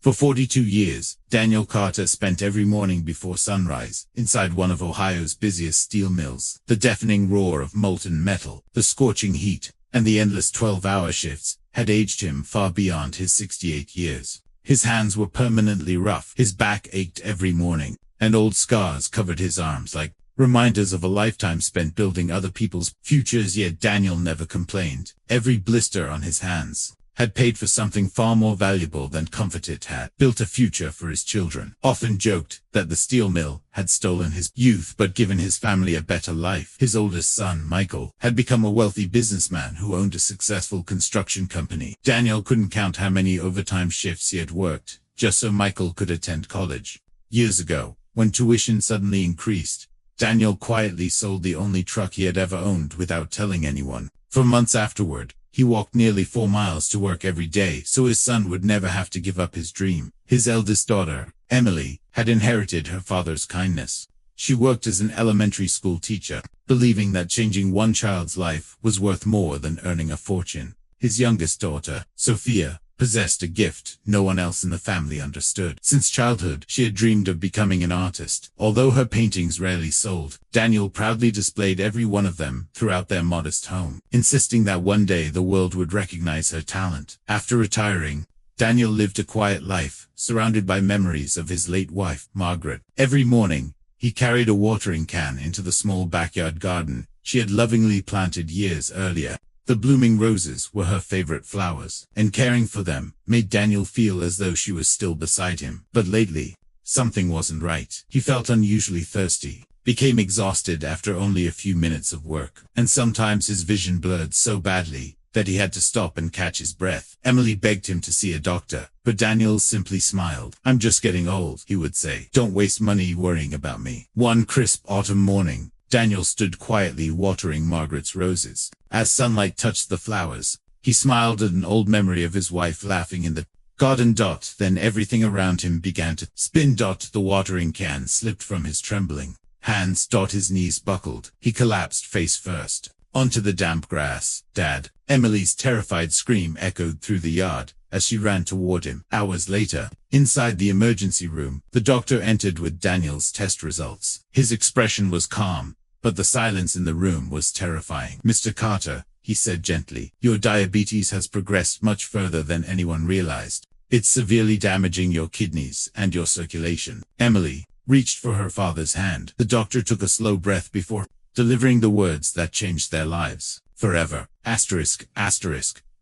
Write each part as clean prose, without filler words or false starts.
For 42 years, Daniel Carter spent every morning before sunrise inside one of Ohio's busiest steel mills. The deafening roar of molten metal, the scorching heat, and the endless 12-hour shifts had aged him far beyond his 68 years. His hands were permanently rough, his back ached every morning, and old scars covered his arms like reminders of a lifetime spent building other people's futures. Yet Daniel never complained. Every blister on his hands had paid for something far more valuable than comfort. It had built a future for his children. Often joked that the steel mill had stolen his youth but given his family a better life. His oldest son, Michael, had become a wealthy businessman who owned a successful construction company. Daniel couldn't count how many overtime shifts he had worked just so Michael could attend college. Years ago, when tuition suddenly increased, Daniel quietly sold the only truck he had ever owned without telling anyone. For months afterward, he walked nearly 4 miles to work every day so his son would never have to give up his dream. His eldest daughter, Emily, had inherited her father's kindness. She worked as an elementary school teacher, believing that changing one child's life was worth more than earning a fortune. His youngest daughter, Sophia, possessed a gift no one else in the family understood. Since childhood, she had dreamed of becoming an artist. Although her paintings rarely sold, Daniel proudly displayed every one of them throughout their modest home, insisting that one day the world would recognize her talent. After retiring, Daniel lived a quiet life, surrounded by memories of his late wife, Margaret. Every morning, he carried a watering can into the small backyard garden she had lovingly planted years earlier. The blooming roses were her favorite flowers, and caring for them made Daniel feel as though she was still beside him. But lately, something wasn't right. He felt unusually thirsty, became exhausted after only a few minutes of work, and sometimes his vision blurred so badly that he had to stop and catch his breath. Emily begged him to see a doctor, but Daniel simply smiled. "I'm just getting old," he would say. "Don't waste money worrying about me." One crisp autumn morning, Daniel stood quietly watering Margaret's roses. As sunlight touched the flowers, he smiled at an old memory of his wife laughing in the garden. Then everything around him began to spin. The watering can slipped from his trembling hands. His knees buckled. He collapsed face first onto the damp grass. "Dad!" Emily's terrified scream echoed through the yard as she ran toward him. Hours later, inside the emergency room, the doctor entered with Daniel's test results. His expression was calm, but the silence in the room was terrifying. "Mr. Carter," he said gently, "your diabetes has progressed much further than anyone realized. It's severely damaging your kidneys and your circulation." Emily reached for her father's hand. The doctor took a slow breath before delivering the words that changed their lives forever.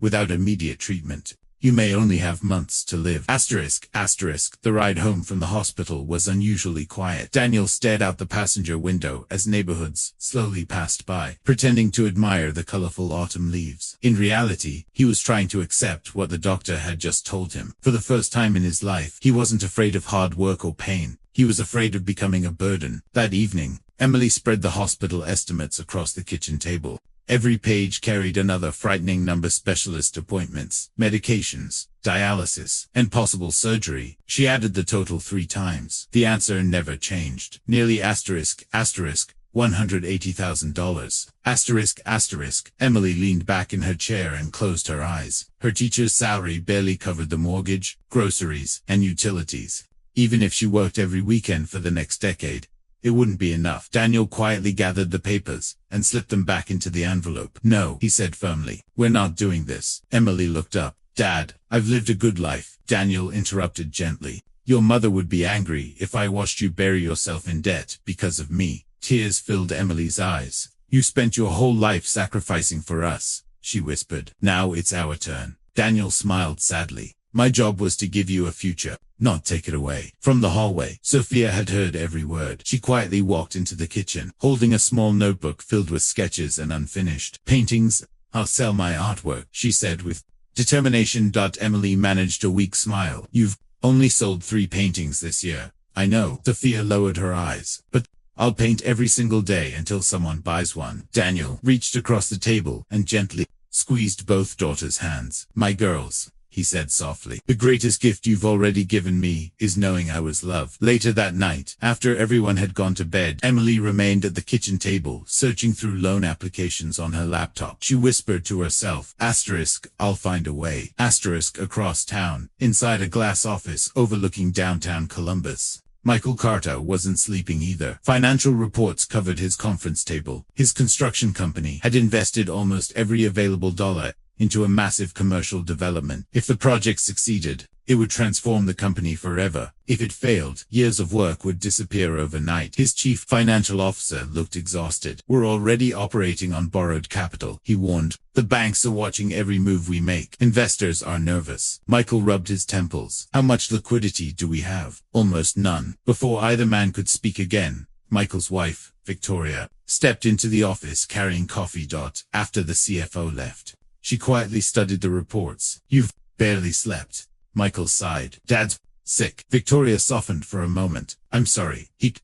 Without immediate treatment, you may only have months to live. The ride home from the hospital was unusually quiet. Daniel stared out the passenger window as neighborhoods slowly passed by, pretending to admire the colorful autumn leaves. In reality, he was trying to accept what the doctor had just told him. For the first time in his life, he wasn't afraid of hard work or pain. He was afraid of becoming a burden. That evening, Emily spread the hospital estimates across the kitchen table. Every page carried another frightening number: specialist appointments, medications, dialysis, and possible surgery. She added the total 3 times. The answer never changed. Nearly $180,000. Emily leaned back in her chair and closed her eyes. Her teacher's salary barely covered the mortgage, groceries, and utilities. Even if she worked every weekend for the next decade, it wouldn't be enough. Daniel quietly gathered the papers and slipped them back into the envelope. "No," he said firmly, "we're not doing this." Emily looked up. "Dad, I've lived a good life," Daniel interrupted gently. "Your mother would be angry if I watched you bury yourself in debt because of me." Tears filled Emily's eyes. "You spent your whole life sacrificing for us," she whispered. "Now it's our turn." Daniel smiled sadly. "My job was to give you a future, not take it away." From the hallway, Sophia had heard every word. She quietly walked into the kitchen, holding a small notebook filled with sketches and unfinished paintings. "I'll sell my artwork," she said with determination. Emily managed a weak smile. "You've only sold 3 paintings this year." "I know." Sophia lowered her eyes. "But I'll paint every single day until someone buys one." Daniel reached across the table and gently squeezed both daughters' hands. "My girls," he said softly. The greatest gift you've already given me is knowing I was loved. Later that night, after everyone had gone to bed, Emily remained at the kitchen table, searching through loan applications on her laptop. She whispered to herself, I'll find a way. Across town, inside a glass office overlooking downtown Columbus. Michael Carter wasn't sleeping either. Financial reports covered his conference table. His construction company had invested almost every available dollar into a massive commercial development. If the project succeeded, it would transform the company forever. If it failed, years of work would disappear overnight. His chief financial officer looked exhausted. We're already operating on borrowed capital, he warned. The banks are watching every move we make. Investors are nervous. Michael rubbed his temples. How much liquidity do we have? Almost none. Before either man could speak again, Michael's wife, Victoria, stepped into the office carrying coffee. After the CFO left, she quietly studied the reports. You've barely slept. Michael sighed. Dad's sick. Victoria softened for a moment. I'm sorry. He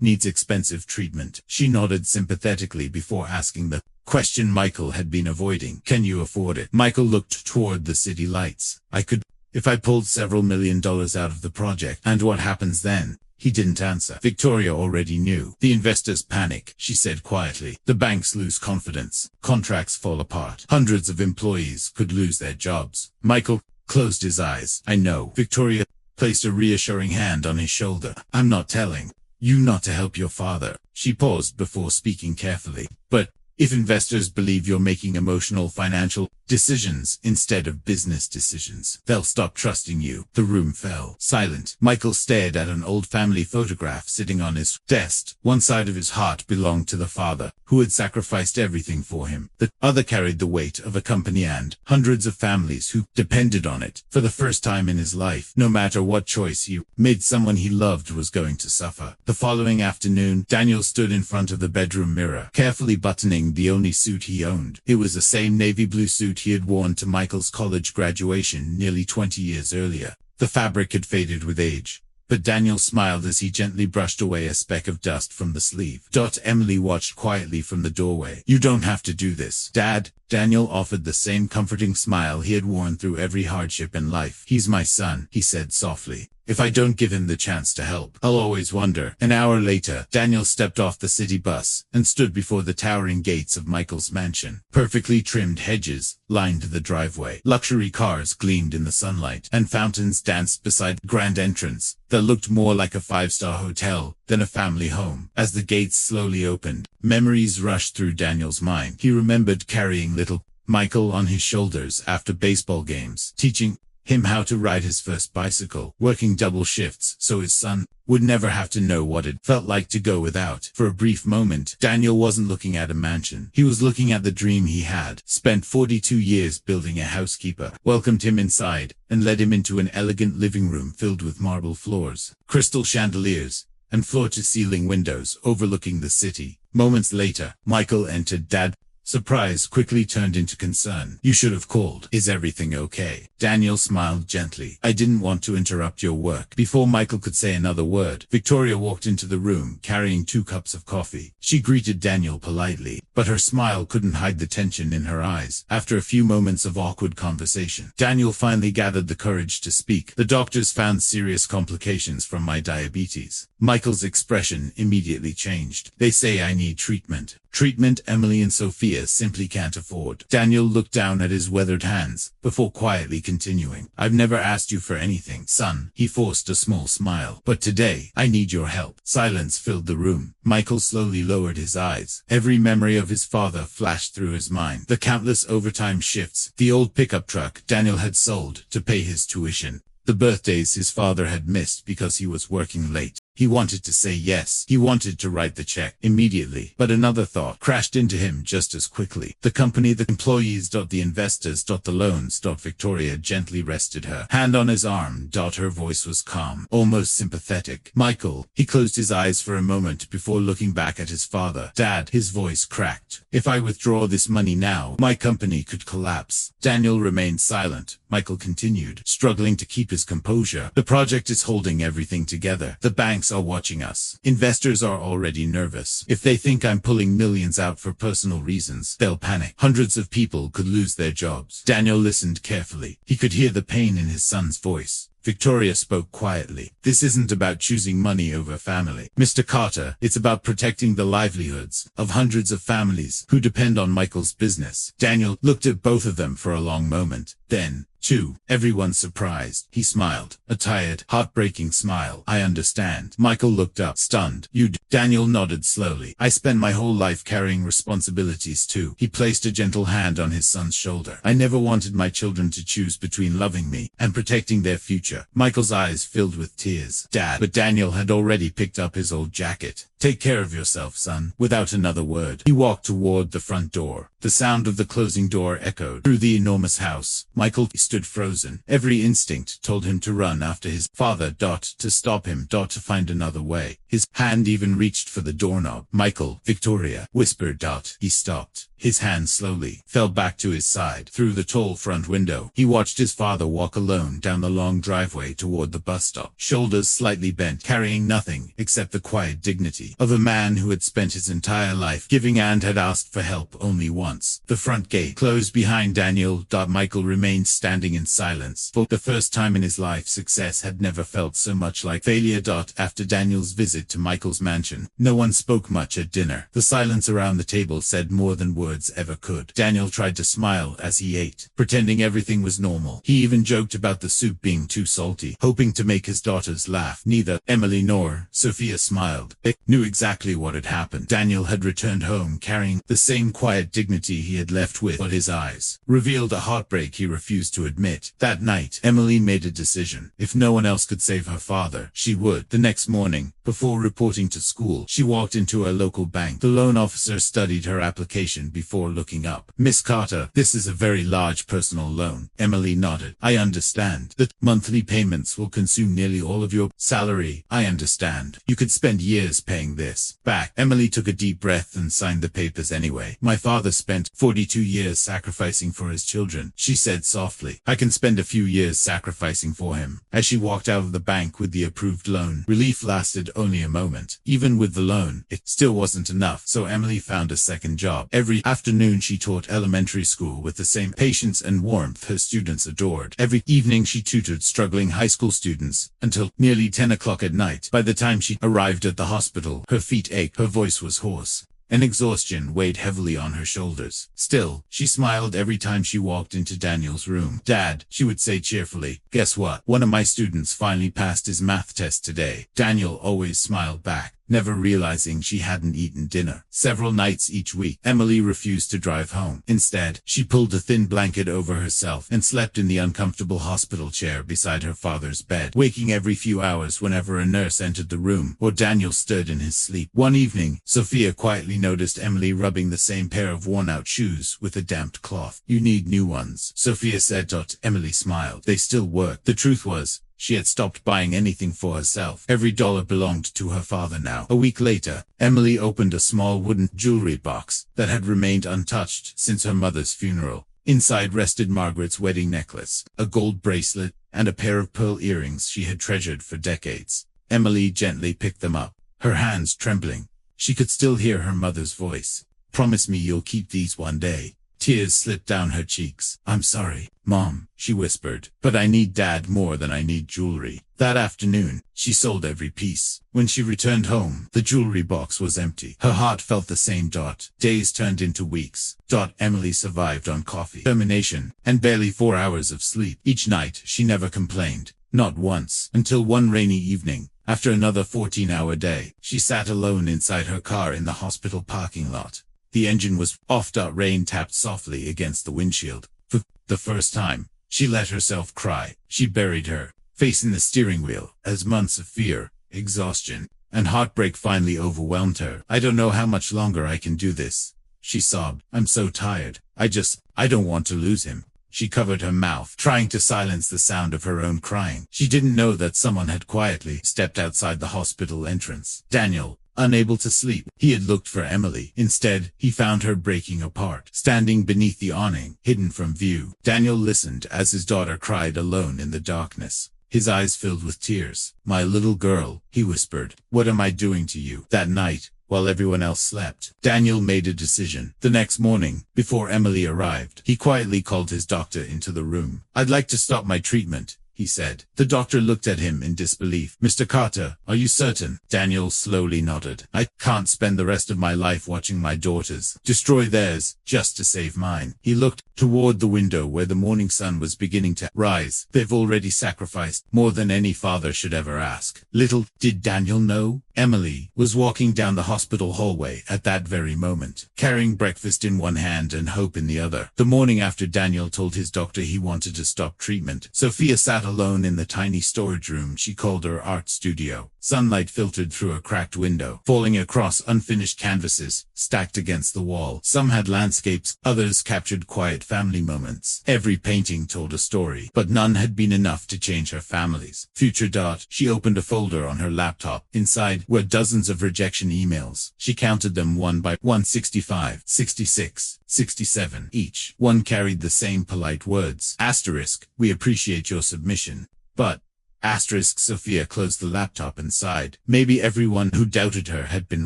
needs expensive treatment. She nodded sympathetically before asking the question Michael had been avoiding. Can you afford it? Michael looked toward the city lights. I could, if I pulled several $1 million out of the project. And what happens then? He didn't answer. Victoria already knew. The investors panic, she said quietly. The banks lose confidence. Contracts fall apart. Hundreds of employees could lose their jobs. Michael closed his eyes. I know. Victoria placed a reassuring hand on his shoulder. I'm not telling you not to help your father. She paused before speaking carefully. But if investors believe you're making emotional financial decisions instead of business decisions, they'll stop trusting you. The room fell silent. Michael stared at an old family photograph sitting on his desk. One side of his heart belonged to the father, who had sacrificed everything for him. The other carried the weight of a company and hundreds of families who depended on it. For the first time in his life, no matter what choice he made, someone he loved was going to suffer. The following afternoon, Daniel stood in front of the bedroom mirror, carefully buttoning the only suit he owned. It was the same navy blue suit he had worn to Michael's college graduation nearly 20 years earlier. The fabric had faded with age, but Daniel smiled as he gently brushed away a speck of dust from the sleeve. Emily watched quietly from the doorway. You don't have to do this, Dad. Daniel offered the same comforting smile he had worn through every hardship in life. He's my son, he said softly. If I don't give him the chance to help, I'll always wonder. An hour later, Daniel stepped off the city bus and stood before the towering gates of Michael's mansion. Perfectly trimmed hedges lined the driveway. Luxury cars gleamed in the sunlight, and fountains danced beside the grand entrance that looked more like a five-star hotel than a family home. As the gates slowly opened, memories rushed through Daniel's mind. He remembered carrying little Michael on his shoulders after baseball games, teaching him how to ride his first bicycle, working double shifts so his son would never have to know what it felt like to go without. For a brief moment, Daniel wasn't looking at a mansion. He was looking at the dream he had spent 42 years building. A housekeeper welcomed him inside and led him into an elegant living room filled with marble floors, crystal chandeliers, and floor-to-ceiling windows overlooking the city. Moments later, Michael entered. Dad, surprise quickly turned into concern. You should have called. Is everything okay? Daniel smiled gently. I didn't want to interrupt your work. Before Michael could say another word, Victoria walked into the room carrying 2 cups of coffee. She greeted Daniel politely, but her smile couldn't hide the tension in her eyes. After a few moments of awkward conversation, Daniel finally gathered the courage to speak. The doctors found serious complications from my diabetes. Michael's expression immediately changed. They say I need treatment. Treatment Emily and Sophia simply can't afford. Daniel looked down at his weathered hands before quietly continuing. I've never asked you for anything, son. He forced a small smile. But today, I need your help. Silence filled the room. Michael slowly lowered his eyes. Every memory of his father flashed through his mind. The countless overtime shifts, the old pickup truck Daniel had sold to pay his tuition, the birthdays his father had missed because he was working late. He wanted to say yes. He wanted to write the check immediately. But another thought crashed into him just as quickly. The company, the employees, the investors, the loans. Victoria gently rested her hand on his arm. Her voice was calm, almost sympathetic. Michael, he closed his eyes for a moment before looking back at his father. Dad, his voice cracked. If I withdraw this money now, my company could collapse. Daniel remained silent, Michael continued, struggling to keep his composure. The project is holding everything together. The banks are watching us. Investors are already nervous. If they think I'm pulling millions out for personal reasons, they'll panic. Hundreds of people could lose their jobs. Daniel listened carefully. He could hear the pain in his son's voice. Victoria spoke quietly. This isn't about choosing money over family, Mr. Carter. It's about protecting the livelihoods of hundreds of families who depend on Michael's business. Daniel looked at both of them for a long moment. Then, too, everyone surprised. He smiled, a tired, heartbreaking smile. I understand. Michael looked up, stunned. Daniel nodded slowly. I spent my whole life carrying responsibilities too. He placed a gentle hand on his son's shoulder. I never wanted my children to choose between loving me and protecting their future. Michael's eyes filled with tears. Dad, but Daniel had already picked up his old jacket. Take care of yourself, son. Without another word, he walked toward the front door. The sound of the closing door echoed through the enormous house. Michael stood frozen. Every instinct told him to run after his father, to stop him, to find another way. His hand even reached for the doorknob. Michael, Victoria, whispered. He stopped. His hand slowly fell back to his side. Through the tall front window, he watched his father walk alone down the long driveway toward the bus stop, shoulders slightly bent, carrying nothing except the quiet dignity of a man who had spent his entire life giving and had asked for help only once. The front gate closed behind Daniel. Michael remained standing in silence. For the first time in his life, success had never felt so much like failure. After Daniel's visit to Michael's mansion, no one spoke much at dinner. The silence around the table said more than words ever could. Daniel tried to smile as he ate, pretending everything was normal. He even joked about the soup being too salty, hoping to make his daughters laugh. Neither Emily nor Sophia smiled. They knew exactly what had happened. Daniel had returned home carrying the same quiet dignity he had left with, but his eyes revealed a heartbreak he refused to admit. That night, Emily made a decision. If no one else could save her father, she would. The next morning, before reporting to school, she walked into a local bank. The loan officer studied her application before looking up. Miss Carter, this is a very large personal loan. Emily nodded. I understand that monthly payments will consume nearly all of your salary. I understand. You could spend years paying this back. Emily took a deep breath and signed the papers anyway. My father spent 42 years sacrificing for his children, she said softly. I can spend a few years sacrificing for him. As she walked out of the bank with the approved loan, relief lasted only a moment. Even with the loan, it still wasn't enough, so Emily found a second job. Every afternoon she taught elementary school with the same patience and warmth her students adored. Every evening she tutored struggling high school students until nearly 10 o'clock at night. By the time she arrived at the hospital, her feet ached, her voice was hoarse, and exhaustion weighed heavily on her shoulders. Still, she smiled every time she walked into Daniel's room. Dad, she would say cheerfully, guess what? One of my students finally passed his math test today. Daniel always smiled back, never realizing she hadn't eaten dinner. Several nights each week, Emily refused to drive home. Instead, she pulled a thin blanket over herself and slept in the uncomfortable hospital chair beside her father's bed, waking every few hours whenever a nurse entered the room or Daniel stirred in his sleep. One evening, Sophia quietly noticed Emily rubbing the same pair of worn-out shoes with a damp cloth. You need new ones, Sophia said. Emily smiled. They still work. The truth was, she had stopped buying anything for herself. Every dollar belonged to her father now. A week later, Emily opened a small wooden jewelry box that had remained untouched since her mother's funeral. Inside rested Margaret's wedding necklace, a gold bracelet, and a pair of pearl earrings she had treasured for decades. Emily gently picked them up, her hands trembling. She could still hear her mother's voice. Promise me you'll keep these one day. Tears slipped down her cheeks. I'm sorry, Mom, she whispered, but I need Dad more than I need jewelry. That afternoon, she sold every piece. When she returned home, the jewelry box was empty. Her heart felt the same. Days turned into weeks. Emily survived on coffee, determination, and barely 4 hours of sleep. Each night, she never complained. Not once. Until one rainy evening, after another 14-hour day, she sat alone inside her car in the hospital parking lot. The engine was off. Rain tapped softly against the windshield. For the first time, she let herself cry. She buried her face in the steering wheel as months of fear, exhaustion, and heartbreak finally overwhelmed her. I don't know how much longer I can do this, she sobbed. I'm so tired. I don't want to lose him. She covered her mouth, trying to silence the sound of her own crying. She didn't know that someone had quietly stepped outside the hospital entrance. Daniel, unable to sleep. He had looked for Emily. Instead, he found her breaking apart, standing beneath the awning, hidden from view. Daniel listened as his daughter cried alone in the darkness. His eyes filled with tears. "My little girl," he whispered, "what am I doing to you?" That night, while everyone else slept, Daniel made a decision. The next morning, before Emily arrived, he quietly called his doctor into the room. "I'd like to stop my treatment," he said. The doctor looked at him in disbelief. "Mr. Carter, are you certain?" Daniel slowly nodded. "I can't spend the rest of my life watching my daughters destroy theirs just to save mine." He looked toward the window where the morning sun was beginning to rise. "They've already sacrificed more than any father should ever ask." Little did Daniel know, Emily was walking down the hospital hallway at that very moment, carrying breakfast in one hand and hope in the other. The morning after Daniel told his doctor he wanted to stop treatment, Sophia sat alone in the tiny storage room she called her art studio. Sunlight filtered through a cracked window, falling across unfinished canvases stacked against the wall. Some had landscapes, others captured quiet family moments. Every painting told a story, but none had been enough to change her family's future. She opened a folder on her laptop. Inside were dozens of rejection emails. She counted them one by one, 65, 66, 67. Each one carried the same polite words. Asterisk, "We appreciate your submission, but..." Asterisk. Sophia closed the laptop and sighed. Maybe everyone who doubted her had been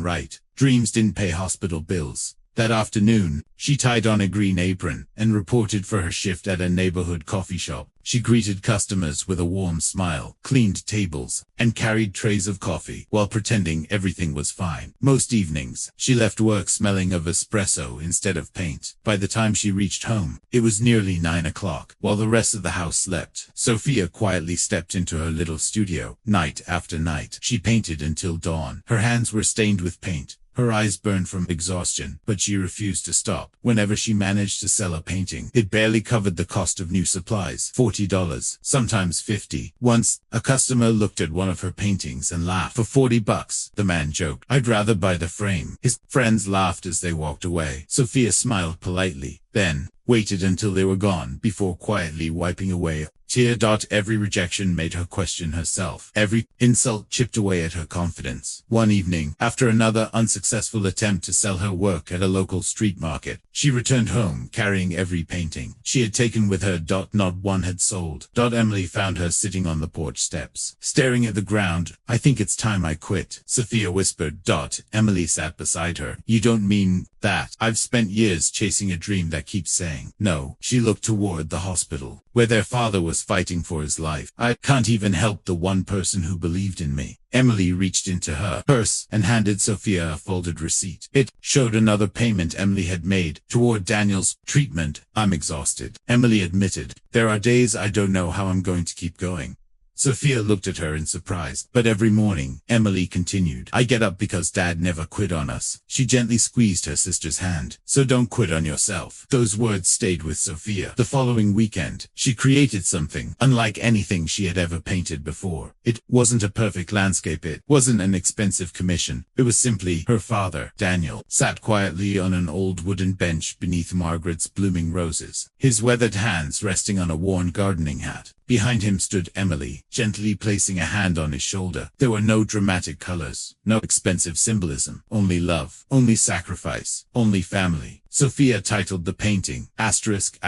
right. Dreams didn't pay hospital bills. That afternoon, she tied on a green apron and reported for her shift at a neighborhood coffee shop. She greeted customers with a warm smile, cleaned tables, and carried trays of coffee while pretending everything was fine. Most evenings, she left work smelling of espresso instead of paint. By the time she reached home, it was nearly 9 o'clock. While the rest of the house slept, Sophia quietly stepped into her little studio. Night after night, she painted until dawn. Her hands were stained with paint. Her eyes burned from exhaustion, but she refused to stop. Whenever she managed to sell a painting, it barely covered the cost of new supplies. $40, sometimes $50. Once, a customer looked at one of her paintings and laughed. "For $40, the man joked. "I'd rather buy the frame." His friends laughed as they walked away. Sophia smiled politely, then waited until they were gone before quietly wiping away a tear. Every rejection made her question herself. Every insult chipped away at her confidence. One evening, after another unsuccessful attempt to sell her work at a local street market, she returned home carrying every painting she had taken with her. Not one had sold. Emily found her sitting on the porch steps, staring at the ground. "I think it's time I quit," Sophia whispered. Emily sat beside her. "You don't mean that?" "I've spent years chasing a dream that keeps saying no." She looked toward the hospital, where their father was fighting for his life. "I can't even help the one person who believed in me." Emily reached into her purse and handed Sophia a folded receipt. It showed another payment Emily had made toward Daniel's treatment. "I'm exhausted," Emily admitted. "There are days I don't know how I'm going to keep going." Sophia looked at her in surprise. "But every morning," Emily continued, "I get up because Dad never quit on us." She gently squeezed her sister's hand. "So don't quit on yourself." Those words stayed with Sophia. The following weekend, she created something unlike anything she had ever painted before. It wasn't a perfect landscape. It wasn't an expensive commission. It was simply her father, Daniel, sat quietly on an old wooden bench beneath Margaret's blooming roses, his weathered hands resting on a worn gardening hat. Behind him stood Emily, gently placing a hand on his shoulder. There were no dramatic colors, no expensive symbolism, only love, only sacrifice, only family. Sophia titled the painting, Asterisk,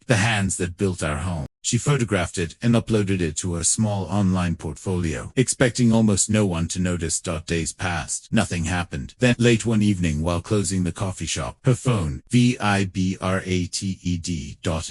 The Hands That Built Our Home. She photographed it and uploaded it to her small online portfolio, expecting almost no one to notice. Days passed. Nothing happened. Then, late one evening while closing the coffee shop, her phone vibrated.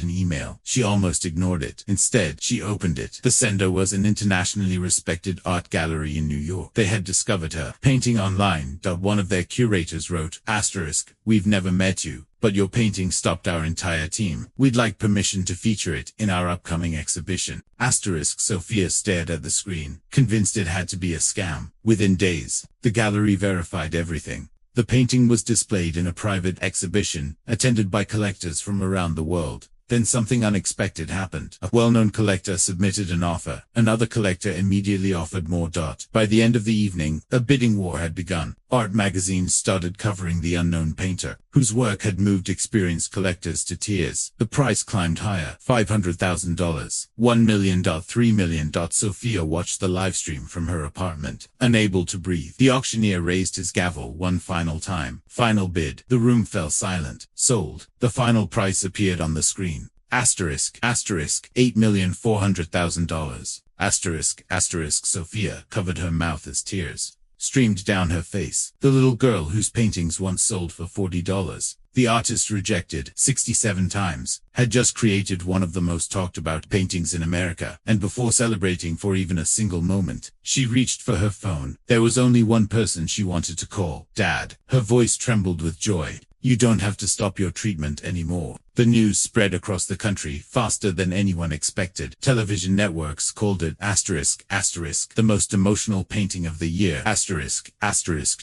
An email. She almost ignored it. Instead, she opened it. The sender was an internationally respected art gallery in New York. They had discovered her painting online. One of their curators wrote, Asterisk, "We've never met you, but your painting stopped our entire team. We'd like permission to feature it in our upcoming exhibition." Asterisk. Sophia stared at the screen, convinced it had to be a scam. Within days, the gallery verified everything. The painting was displayed in a private exhibition, attended by collectors from around the world. Then something unexpected happened. A well-known collector submitted an offer. Another collector immediately offered more. By the end of the evening, a bidding war had begun. Art magazines started covering the unknown painter, whose work had moved experienced collectors to tears. The price climbed higher. $500,000. $1 million. $3 million. Sophia watched the live stream from her apartment, unable to breathe. The auctioneer raised his gavel one final time. Final bid. The room fell silent. Sold. The final price appeared on the screen. $8,400,000. Sophia covered her mouth as tears streamed down her face. The little girl whose paintings once sold for $40, the artist rejected 67 times, had just created one of the most talked about paintings in America, and before celebrating for even a single moment, she reached for her phone. There was only one person she wanted to call: Dad. Her voice trembled with joy. You don't have to stop your treatment anymore. The news spread across the country faster than anyone expected. Television networks called it the most emotional painting of the year.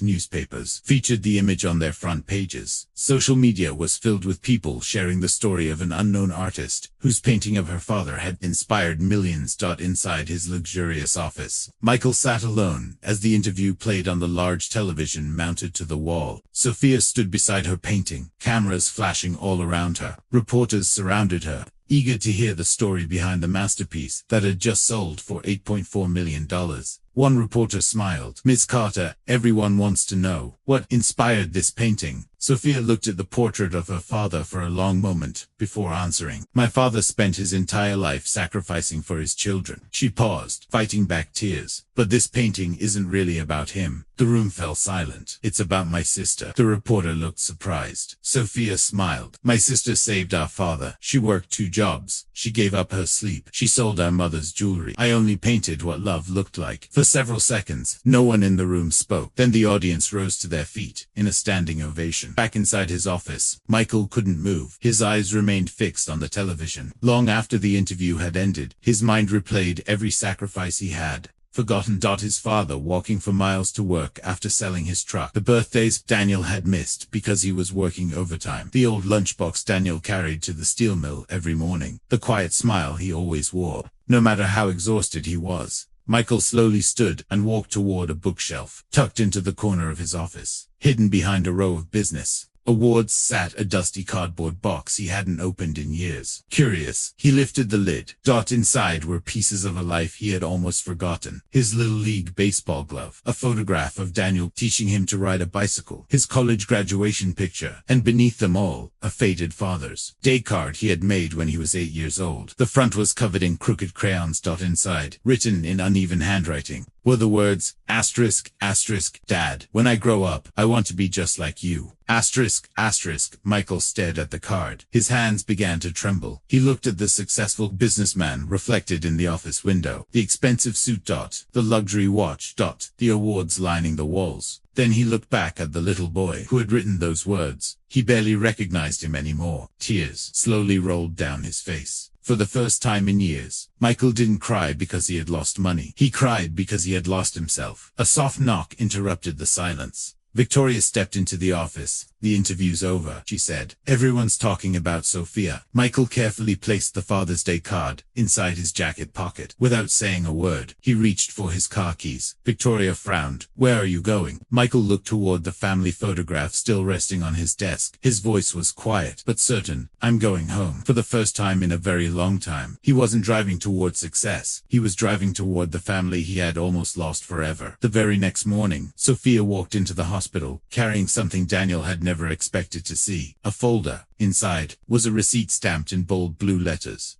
Newspapers featured the image on their front pages. Social media was filled with people sharing the story of an unknown artist whose painting of her father had inspired millions. Inside his luxurious office, Michael sat alone as the interview played on the large television mounted to the wall. Sophia stood beside her painting, cameras flashing all around her. Reporters surrounded her, eager to hear the story behind the masterpiece that had just sold for $8.4 million. One reporter smiled. Miss Carter, everyone wants to know what inspired this painting. Sophia looked at the portrait of her father for a long moment before answering. My father spent his entire life sacrificing for his children. She paused, fighting back tears. But this painting isn't really about him. The room fell silent. It's about my sister. The reporter looked surprised. Sophia smiled. My sister saved our father. She worked 2 jobs. She gave up her sleep. She sold our mother's jewelry. I only painted what love looked like. For several seconds, no one in the room spoke. Then the audience rose to their feet in a standing ovation. Back inside his office, Michael couldn't move. His eyes remained fixed on the television. Long after the interview had ended, his mind replayed every sacrifice he had forgotten. His father walking for miles to work after selling his truck. The birthdays Daniel had missed because he was working overtime. The old lunchbox Daniel carried to the steel mill every morning. The quiet smile he always wore, no matter how exhausted he was. Michael slowly stood and walked toward a bookshelf tucked into the corner of his office. Hidden behind a row of business awards sat a dusty cardboard box he hadn't opened in years. Curious, he lifted the lid. Inside were pieces of a life he had almost forgotten. His Little League baseball glove, a photograph of Daniel teaching him to ride a bicycle, his college graduation picture, and beneath them all, a faded Father's Day card he had made when he was 8 years old. The front was covered in crooked crayons. Inside, written in uneven handwriting, were the words, Dad, when I grow up, I want to be just like you. Michael stared at the card. His hands began to tremble. He looked at the successful businessman reflected in the office window. The expensive suit. The luxury watch. The awards lining the walls. Then he looked back at the little boy who had written those words. He barely recognized him anymore. Tears slowly rolled down his face. For the first time in years, Michael didn't cry because he had lost money. He cried because he had lost himself. A soft knock interrupted the silence. Victoria stepped into the office. The interview's over, she said. Everyone's talking about Sophia. Michael carefully placed the Father's Day card inside his jacket pocket. Without saying a word, he reached for his car keys. Victoria frowned. Where are you going? Michael looked toward the family photograph still resting on his desk. His voice was quiet, but certain. I'm going home. For the first time in a very long time, he wasn't driving toward success. He was driving toward the family he had almost lost forever. The very next morning, Sophia walked into the hospital, carrying something Daniel had never expected to see. A folder. Inside was a receipt stamped in bold blue letters.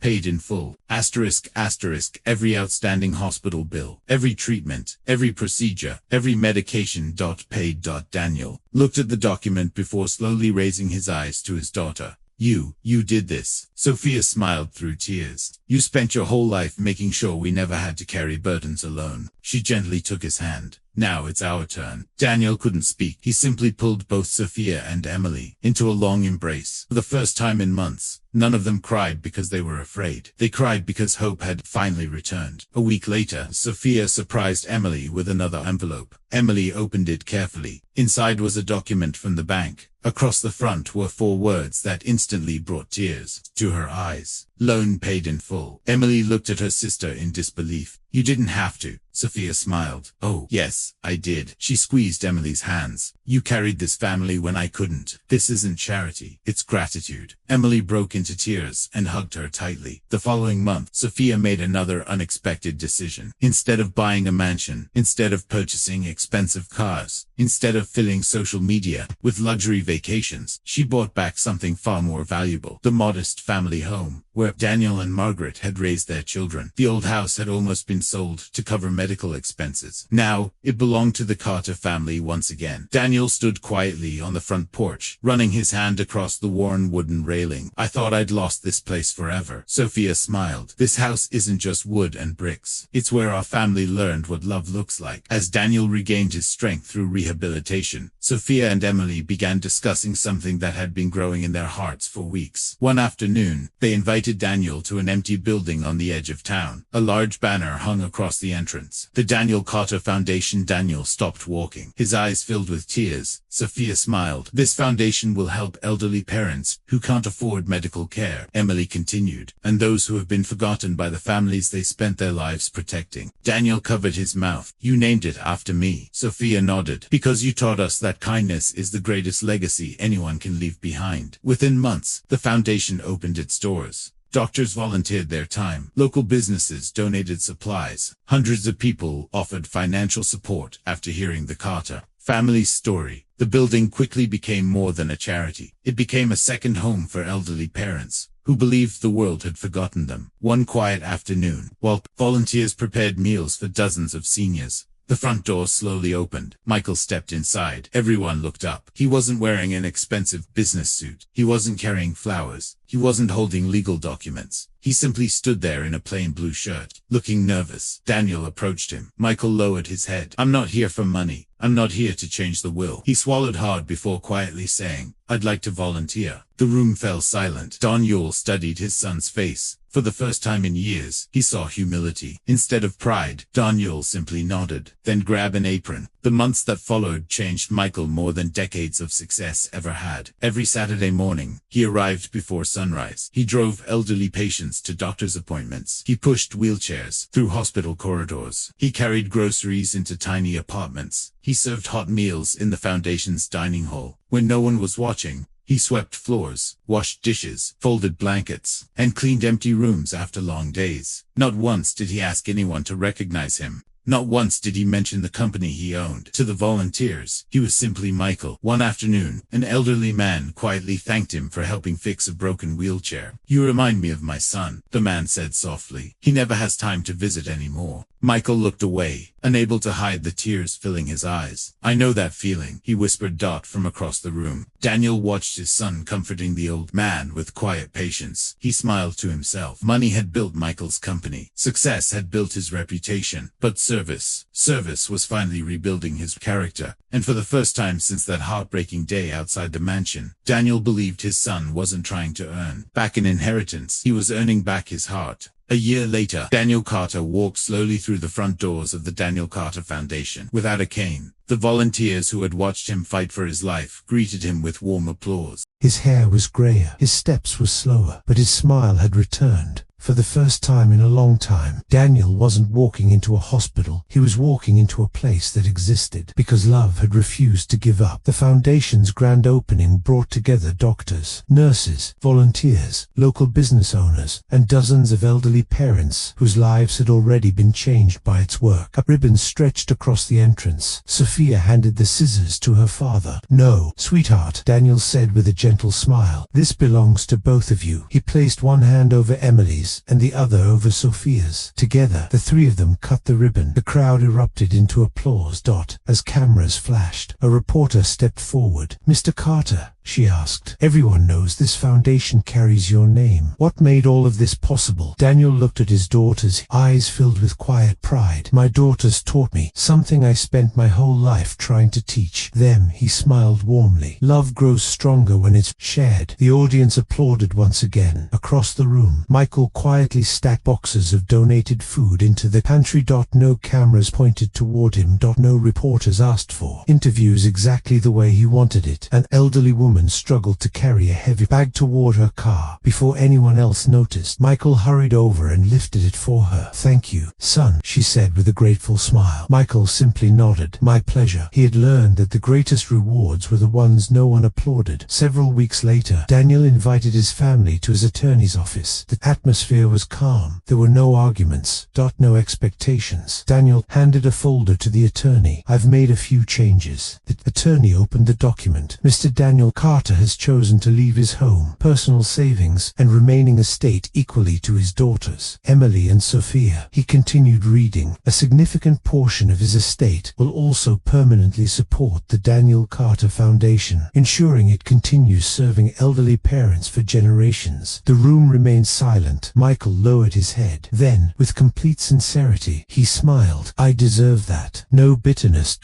Paid in full. Every outstanding hospital bill, every treatment, every procedure, every medication. Paid. Daniel looked at the document before slowly raising his eyes to his daughter. You did this. Sophia smiled through tears. You spent your whole life making sure we never had to carry burdens alone. She gently took his hand. Now it's our turn. Daniel couldn't speak. He simply pulled both Sophia and Emily into a long embrace. For the first time in months, none of them cried because they were afraid. They cried because hope had finally returned. A week later, Sophia surprised Emily with another envelope. Emily opened it carefully. Inside was a document from the bank. Across the front were 4 words that instantly brought tears to her eyes. Loan paid in full. Emily looked at her sister in disbelief. You didn't have to. Sophia smiled. Oh, yes, I did. She squeezed Emily's hands. You carried this family when I couldn't. This isn't charity. It's gratitude. Emily broke into tears and hugged her tightly. The following month, Sophia made another unexpected decision. Instead of buying a mansion, instead of purchasing expensive cars, instead of filling social media with luxury vacations, she bought back something far more valuable. The modest family home, where Daniel and Margaret had raised their children. The old house had almost been sold to cover medical expenses. Now, it belonged to the Carter family once again. Daniel stood quietly on the front porch, running his hand across the worn wooden railing. I thought I'd lost this place forever. Sophia smiled. This house isn't just wood and bricks. It's where our family learned what love looks like. As Daniel regained his strength through rehabilitation, Sophia and Emily began discussing something that had been growing in their hearts for weeks. One afternoon, they invited Daniel to an empty building on the edge of town. A large banner hung across the entrance. The Daniel Carter Foundation. Daniel stopped walking, his eyes filled with tears. Sophia smiled. This foundation will help elderly parents who can't afford medical care, Emily continued, and those who have been forgotten by the families they spent their lives protecting. Daniel covered his mouth. You named it after me. Sophia nodded. Because you taught us that kindness is the greatest legacy anyone can leave behind. Within months, the foundation opened its doors. Doctors volunteered their time. Local businesses donated supplies. Hundreds of people offered financial support after hearing the Carter family's story. The building quickly became more than a charity. It became a second home for elderly parents who believed the world had forgotten them. One quiet afternoon, while volunteers prepared meals for dozens of seniors, the front door slowly opened. Michael stepped inside. Everyone looked up. He wasn't wearing an expensive business suit. He wasn't carrying flowers. He wasn't holding legal documents. He simply stood there in a plain blue shirt, looking nervous. Daniel approached him. Michael lowered his head. I'm not here for money. I'm not here to change the will. He swallowed hard before quietly saying, I'd like to volunteer. The room fell silent. Daniel studied his son's face. For the first time in years, he saw humility. Instead of pride, Daniel simply nodded, then grabbed an apron. The months that followed changed Michael more than decades of success ever had. Every Saturday morning, he arrived before sunrise. He drove elderly patients to doctor's appointments. He pushed wheelchairs through hospital corridors. He carried groceries into tiny apartments. He served hot meals in the foundation's dining hall. When no one was watching, he swept floors, washed dishes, folded blankets, and cleaned empty rooms after long days. Not once did he ask anyone to recognize him. Not once did he mention the company he owned. To the volunteers, he was simply Michael. One afternoon, an elderly man quietly thanked him for helping fix a broken wheelchair. You remind me of my son, the man said softly. He never has time to visit anymore. Michael looked away, unable to hide the tears filling his eyes. I know that feeling, he whispered from across the room. Daniel watched his son comforting the old man with quiet patience. He smiled to himself. Money had built Michael's company. Success had built his reputation. But Service was finally rebuilding his character. And for the first time since that heartbreaking day outside the mansion, Daniel believed his son wasn't trying to earn back an inheritance. He was earning back his heart. A year later, Daniel Carter walked slowly through the front doors of the Daniel Carter Foundation without a cane. The volunteers who had watched him fight for his life greeted him with warm applause. His hair was grayer, his steps were slower, but his smile had returned. For the first time in a long time, Daniel wasn't walking into a hospital. He was walking into a place that existed because love had refused to give up. The foundation's grand opening brought together doctors, nurses, volunteers, local business owners, and dozens of elderly parents whose lives had already been changed by its work. A ribbon stretched across the entrance. Sophia handed the scissors to her father. No, sweetheart, Daniel said with a gentle smile. This belongs to both of you. He placed one hand over Emily's and the other over Sophia's. Together, the three of them cut the ribbon. The crowd erupted into applause. As cameras flashed, a reporter stepped forward. Mr. Carter, she asked. Everyone knows this foundation carries your name. What made all of this possible? Daniel looked at his daughters, eyes filled with quiet pride. My daughters taught me something I spent my whole life trying to teach them. He smiled warmly. Love grows stronger when it's shared. The audience applauded once again. Across the room, Michael quietly stacked boxes of donated food into the pantry. No cameras pointed toward him. No reporters asked for interviews exactly the way he wanted it. An elderly woman struggled to carry a heavy bag toward her car. Before anyone else noticed, Michael hurried over and lifted it for her. Thank you, son, she said with a grateful smile. Michael simply nodded. My pleasure. He had learned that the greatest rewards were the ones no one applauded. Several weeks later, Daniel invited his family to his attorney's office. The atmosphere was calm. There were no arguments. No expectations. Daniel handed a folder to the attorney. I've made a few changes. The attorney opened the document. Mr. Daniel Carter has chosen to leave his home, personal savings, and remaining estate equally to his daughters, Emily and Sophia. He continued reading. A significant portion of his estate will also permanently support the Daniel Carter Foundation, ensuring it continues serving elderly parents for generations. The room remained silent. Michael lowered his head. Then, with complete sincerity, he smiled. I deserve that. No bitterness.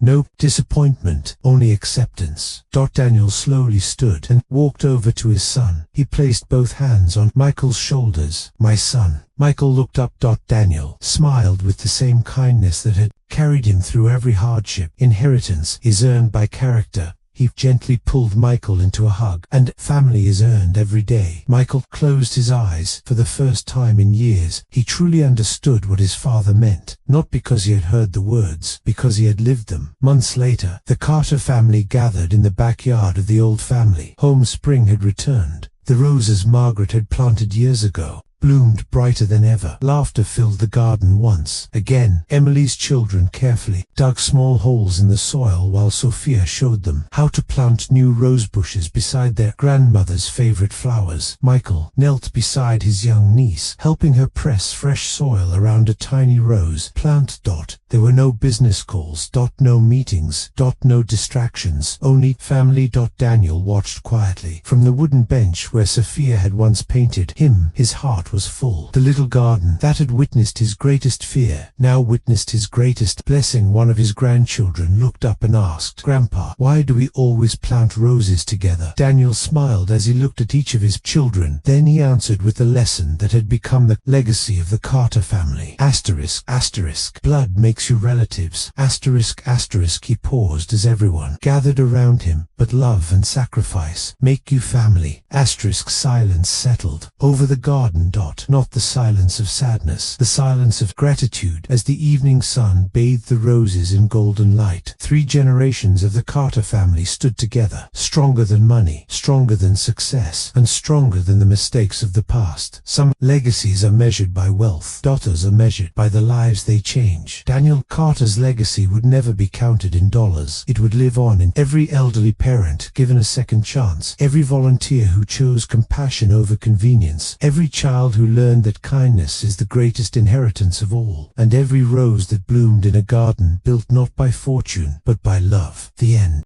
No disappointment, only acceptance. Daniel slowly stood and walked over to his son. He placed both hands on Michael's shoulders. My son. Michael looked up. Daniel smiled with the same kindness that had carried him through every hardship. Inheritance is earned by character. He gently pulled Michael into a hug. And family is earned every day. Michael closed his eyes. For the first time in years, he truly understood what his father meant. Not because he had heard the words, because he had lived them. Months later, the Carter family gathered in the backyard of the old family home. Spring had returned. The roses Margaret had planted years ago bloomed brighter than ever. Laughter filled the garden once again. Emily's children carefully dug small holes in the soil while Sophia showed them how to plant new rose bushes beside their grandmother's favorite flowers. Michael knelt beside his young niece, helping her press fresh soil around a tiny rose plant. There were no business calls. No meetings. No distractions. Only family. Daniel watched quietly from the wooden bench where Sophia had once painted him. His heart was full. The little garden that had witnessed his greatest fear now witnessed his greatest blessing. One of his grandchildren looked up and asked, Grandpa, why do we always plant roses together? Daniel smiled as he looked at each of his children. Then he answered with the lesson that had become the legacy of the Carter family. ****. Blood makes you relatives. ****. He paused as everyone gathered around him. But love and sacrifice make you family. Silence settled over the garden. Not the silence of sadness, the silence of gratitude. As the evening sun bathed the roses in golden light, 3 generations of the Carter family stood together, stronger than money, stronger than success, and stronger than the mistakes of the past. Some legacies are measured by wealth. Others are measured by the lives they change. Daniel Carter's legacy would never be counted in dollars. It would live on in every elderly parent given a second chance, every volunteer who chose compassion over convenience, every child who learned that kindness is the greatest inheritance of all, and every rose that bloomed in a garden built not by fortune but by love. The end.